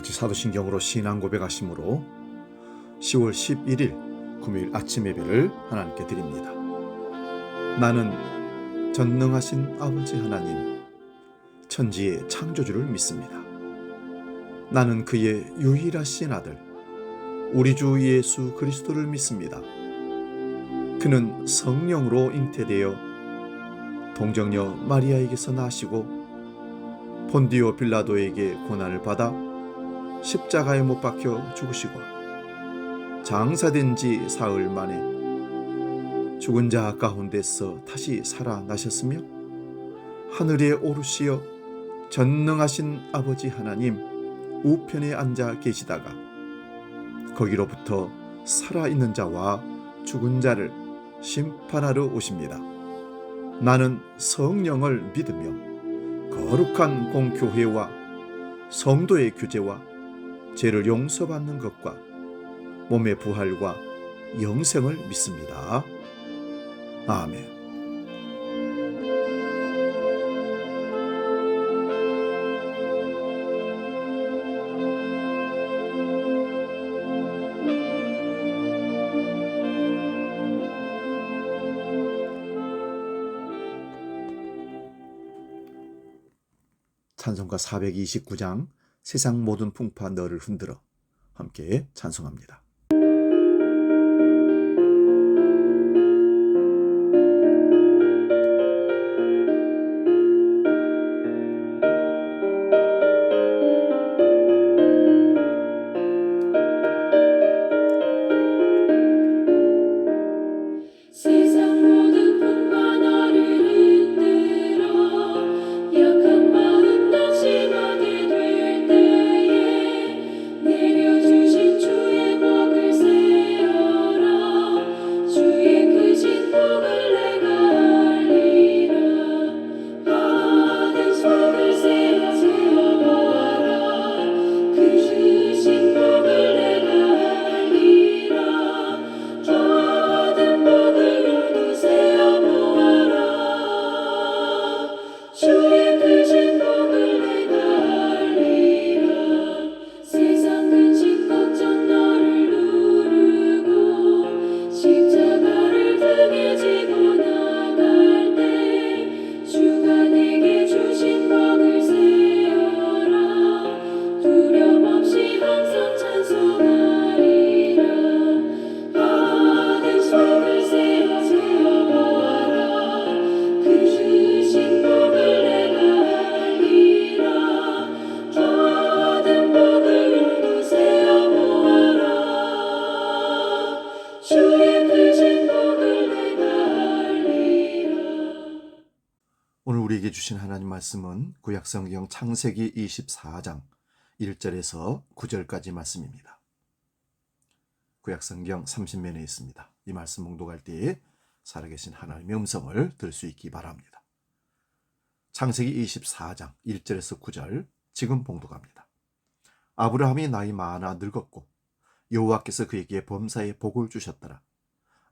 같이 사도신경으로 신앙 고백하심으로 10월 11일 금요일 아침 예배를 하나님께 드립니다. 나는 전능하신 아버지 하나님, 천지의 창조주를 믿습니다. 나는 그의 유일하신 아들, 우리 주 예수 그리스도를 믿습니다. 그는 성령으로 잉태되어 동정녀 마리아에게서 나시고 본디오 빌라도에게 고난을 받아 십자가에 못 박혀 죽으시고 장사된 지 사흘 만에 죽은 자 가운데서 다시 살아나셨으며 하늘에 오르시어 전능하신 아버지 하나님 우편에 앉아 계시다가 거기로부터 살아있는 자와 죽은 자를 심판하러 오십니다. 나는 성령을 믿으며 거룩한 공교회와 성도의 규제와 죄를 용서받는 것과 몸의 부활과 영생을 믿습니다. 아멘. 찬송가 429장 세상 모든 풍파 너를 흔들어 함께 찬송합니다. 오늘 우리에게 주신 하나님 말씀은 구약성경 창세기 24장 1절에서 9절까지 말씀입니다. 구약성경 30면에 있습니다. 이 말씀 봉독할 때에 살아계신 하나님의 음성을 들을 수 있기 바랍니다. 창세기 24장 1절에서 9절 지금 봉독합니다. 아브라함이 나이 많아 늙었고 여호와께서 그에게 범사에 복을 주셨더라.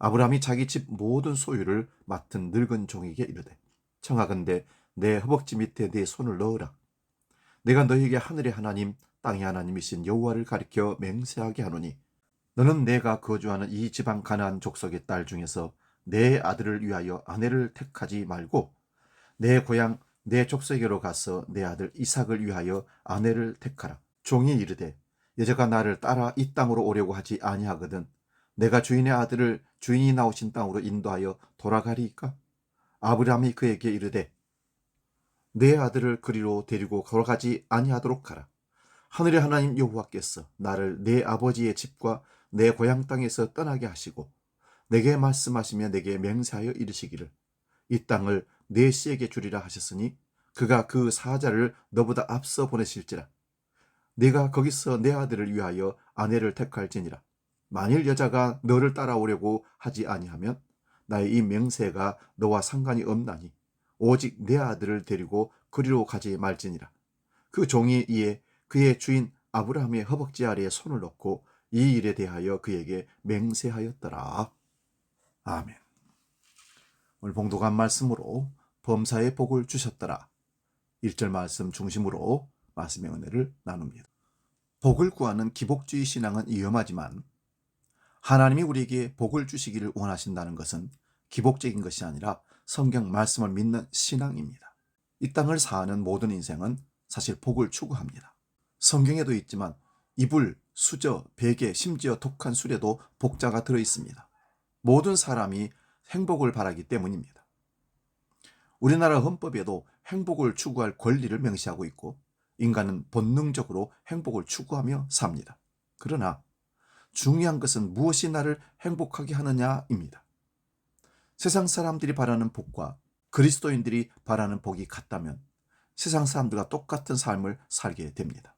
아브라함이 자기 집 모든 소유를 맡은 늙은 종에게 이르되 청하건대 내 허벅지 밑에 네 손을 넣으라. 내가 너희에게 하늘의 하나님 땅의 하나님이신 여호와를 가리켜 맹세하게 하노니 너는 내가 거주하는 이 지방 가나안 족속의 딸 중에서 내 아들을 위하여 아내를 택하지 말고 내 고향 내 족속에게로 가서 내 아들 이삭을 위하여 아내를 택하라. 종이 이르되 여자가 나를 따라 이 땅으로 오려고 하지 아니하거든 내가 주인의 아들을 주인이 나오신 땅으로 인도하여 돌아가리이까? 아브라함이 그에게 이르되 내 아들을 그리로 데리고 걸어가지 아니하도록 하라. 하늘의 하나님 여호와께서 나를 내 아버지의 집과 내 고향 땅에서 떠나게 하시고 내게 말씀하시며 내게 맹세하여 이르시기를 이 땅을 내 씨에게 주리라 하셨으니 그가 그 사자를 너보다 앞서 보내실지라. 네가 거기서 내 아들을 위하여 아내를 택할지니라. 만일 여자가 너를 따라오려고 하지 아니하면 나의 이 맹세가 너와 상관이 없나니 오직 내 아들을 데리고 그리로 가지 말지니라. 그 종이 이에 그의 주인 아브라함의 허벅지 아래에 손을 넣고 이 일에 대하여 그에게 맹세하였더라. 아멘. 오늘 봉독한 말씀으로 범사에 복을 주셨더라. 1절 말씀 중심으로 말씀의 은혜를 나눕니다. 복을 구하는 기복주의 신앙은 위험하지만 하나님이 우리에게 복을 주시기를 원하신다는 것은 기복적인 것이 아니라 성경 말씀을 믿는 신앙입니다. 이 땅을 사는 모든 인생은 사실 복을 추구합니다. 성경에도 있지만 이불, 수저, 베개, 심지어 독한 술에도 복자가 들어있습니다. 모든 사람이 행복을 바라기 때문입니다. 우리나라 헌법에도 행복을 추구할 권리를 명시하고 있고 인간은 본능적으로 행복을 추구하며 삽니다. 그러나 중요한 것은 무엇이 나를 행복하게 하느냐입니다. 세상 사람들이 바라는 복과 그리스도인들이 바라는 복이 같다면 세상 사람들과 똑같은 삶을 살게 됩니다.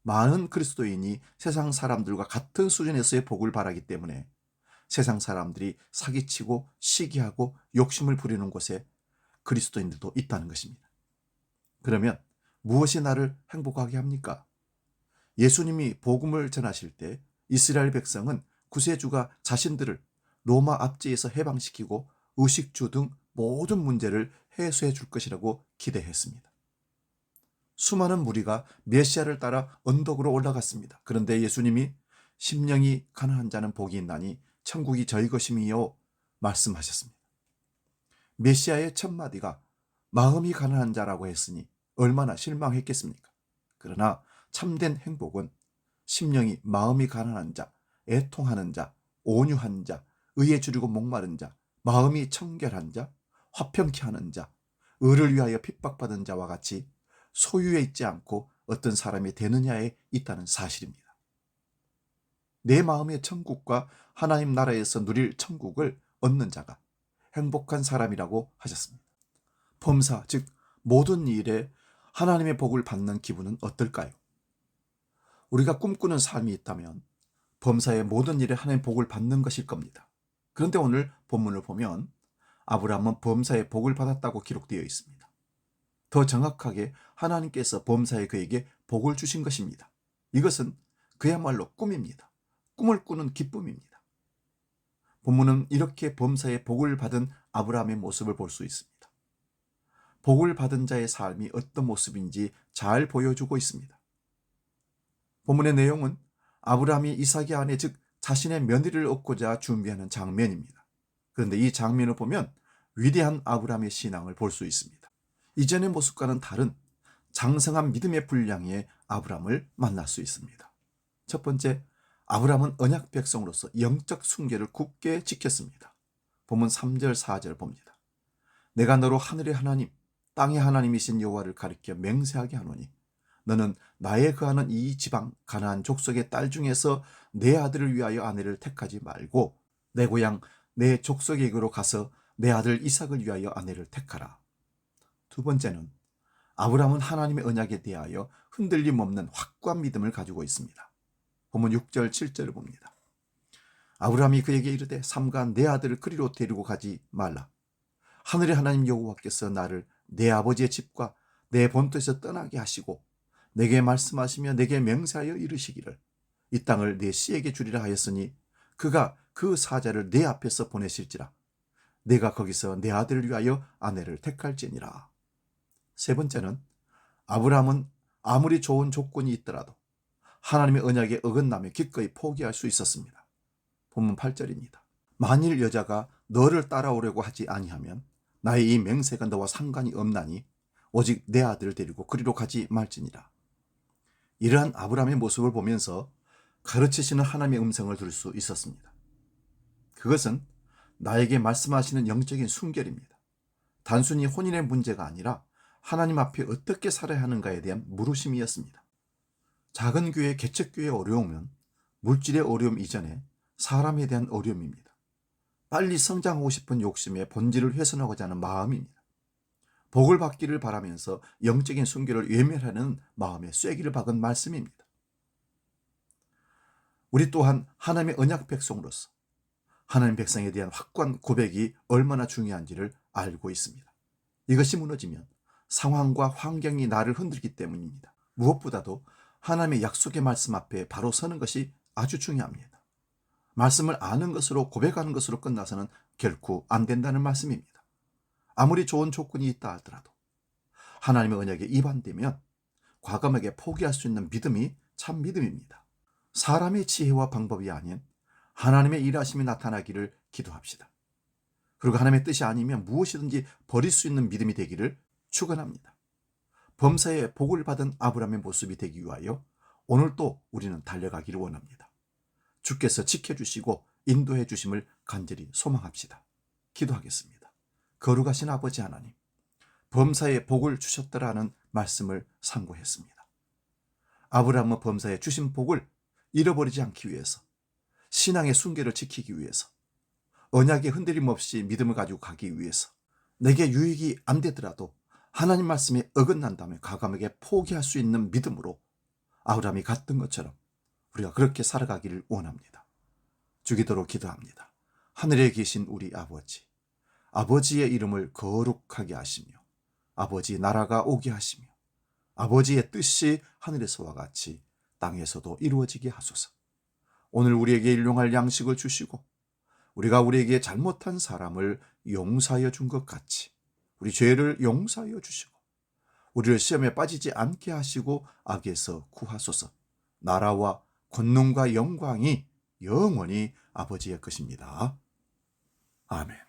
많은 그리스도인이 세상 사람들과 같은 수준에서의 복을 바라기 때문에 세상 사람들이 사기치고 시기하고 욕심을 부리는 곳에 그리스도인들도 있다는 것입니다. 그러면 무엇이 나를 행복하게 합니까? 예수님이 복음을 전하실 때 이스라엘 백성은 구세주가 자신들을 로마 압제에서 해방시키고 의식주 등 모든 문제를 해소해 줄 것이라고 기대했습니다. 수많은 무리가 메시아를 따라 언덕으로 올라갔습니다. 그런데 예수님이 심령이 가난한 자는 복이 있나니 천국이 저희 것임이요 말씀하셨습니다. 메시아의 첫 마디가 마음이 가난한 자라고 했으니 얼마나 실망했겠습니까? 그러나 참된 행복은 심령이 마음이 가난한 자, 애통하는 자, 온유한 자, 의에 주리고 목마른 자, 마음이 청결한 자, 화평케 하는 자, 의를 위하여 핍박받은 자와 같이 소유에 있지 않고 어떤 사람이 되느냐에 있다는 사실입니다. 내 마음의 천국과 하나님 나라에서 누릴 천국을 얻는 자가 행복한 사람이라고 하셨습니다. 범사, 즉 모든 일에 하나님의 복을 받는 기분은 어떨까요? 우리가 꿈꾸는 삶이 있다면 범사의 모든 일에 하나님의 복을 받는 것일 겁니다. 그런데 오늘 본문을 보면 아브라함은 범사의 복을 받았다고 기록되어 있습니다. 더 정확하게 하나님께서 범사에 그에게 복을 주신 것입니다. 이것은 그야말로 꿈입니다. 꿈을 꾸는 기쁨입니다. 본문은 이렇게 범사의 복을 받은 아브라함의 모습을 볼 수 있습니다. 복을 받은 자의 삶이 어떤 모습인지 잘 보여주고 있습니다. 본문의 내용은 아브라함이 이삭의 아내 즉 자신의 며느리를 얻고자 준비하는 장면입니다. 그런데 이 장면을 보면 위대한 아브라함의 신앙을 볼 수 있습니다. 이전의 모습과는 다른 장성한 믿음의 분량의 아브라함을 만날 수 있습니다. 첫 번째, 아브라함은 언약 백성으로서 영적 순결을 굳게 지켰습니다. 본문 3절 4절 봅니다. 내가 너로 하늘의 하나님 땅의 하나님이신 여호와를 가리켜 맹세하게 하노니 너는 나의 거하는 이 지방 가나안 족속의 딸 중에서 내 아들을 위하여 아내를 택하지 말고 내 고향 내 족속에게로 가서 내 아들 이삭을 위하여 아내를 택하라. 두 번째는 아브라함은 하나님의 언약에 대하여 흔들림 없는 확고한 믿음을 가지고 있습니다. 본문 6절 7절을 봅니다. 아브라함이 그에게 이르되 삼가 내 아들을 그리로 데리고 가지 말라. 하늘의 하나님 여호와께서 나를 내 아버지의 집과 내 본토에서 떠나게 하시고 내게 말씀하시며 내게 맹세하여 이르시기를 이 땅을 내 씨에게 주리라 하였으니 그가 그 사자를 내 앞에서 보내실지라 내가 거기서 내 아들을 위하여 아내를 택할지니라. 세 번째는 아브라함은 아무리 좋은 조건이 있더라도 하나님의 언약에 어긋나며 기꺼이 포기할 수 있었습니다. 본문 8절입니다. 만일 여자가 너를 따라오려고 하지 아니하면 나의 이 맹세가 너와 상관이 없나니 오직 내 아들을 데리고 그리로 가지 말지니라. 이러한 아브라함의 모습을 보면서 가르치시는 하나님의 음성을 들을 수 있었습니다. 그것은 나에게 말씀하시는 영적인 순결입니다. 단순히 혼인의 문제가 아니라 하나님 앞에 어떻게 살아야 하는가에 대한 물으심이었습니다. 작은 교회, 개척교회의 어려움은 물질의 어려움 이전에 사람에 대한 어려움입니다. 빨리 성장하고 싶은 욕심에 본질을 훼손하고자 하는 마음입니다. 복을 받기를 바라면서 영적인 순결을 외면하는 마음에 쐐기를 박은 말씀입니다. 우리 또한 하나님의 언약 백성으로서 하나님 백성에 대한 확고한 고백이 얼마나 중요한지를 알고 있습니다. 이것이 무너지면 상황과 환경이 나를 흔들기 때문입니다. 무엇보다도 하나님의 약속의 말씀 앞에 바로 서는 것이 아주 중요합니다. 말씀을 아는 것으로 고백하는 것으로 끝나서는 결코 안 된다는 말씀입니다. 아무리 좋은 조건이 있다 하더라도 하나님의 언약에 위반되면 과감하게 포기할 수 있는 믿음이 참 믿음입니다. 사람의 지혜와 방법이 아닌 하나님의 일하심이 나타나기를 기도합시다. 그리고 하나님의 뜻이 아니면 무엇이든지 버릴 수 있는 믿음이 되기를 축원합니다. 범사에 복을 받은 아브라함의 모습이 되기 위하여 오늘도 우리는 달려가기를 원합니다. 주께서 지켜주시고 인도해 주심을 간절히 소망합시다. 기도하겠습니다. 거룩하신 아버지 하나님, 범사에 복을 주셨더라는 말씀을 상고했습니다. 아브라함은 범사에 주신 복을 잃어버리지 않기 위해서, 신앙의 순결을 지키기 위해서, 언약에 흔들림 없이 믿음을 가지고 가기 위해서, 내게 유익이 안 되더라도 하나님 말씀에 어긋난다면 과감하게 포기할 수 있는 믿음으로 아브라함이 갔던 것처럼 우리가 그렇게 살아가기를 원합니다. 주기도록 기도합니다. 하늘에 계신 우리 아버지, 아버지의 이름을 거룩하게 하시며 아버지 나라가 오게 하시며 아버지의 뜻이 하늘에서와 같이 땅에서도 이루어지게 하소서. 오늘 우리에게 일용할 양식을 주시고 우리가 우리에게 잘못한 사람을 용서하여 준 것 같이 우리 죄를 용서하여 주시고 우리를 시험에 빠지지 않게 하시고 악에서 구하소서. 나라와 권능과 영광이 영원히 아버지의 것입니다. 아멘.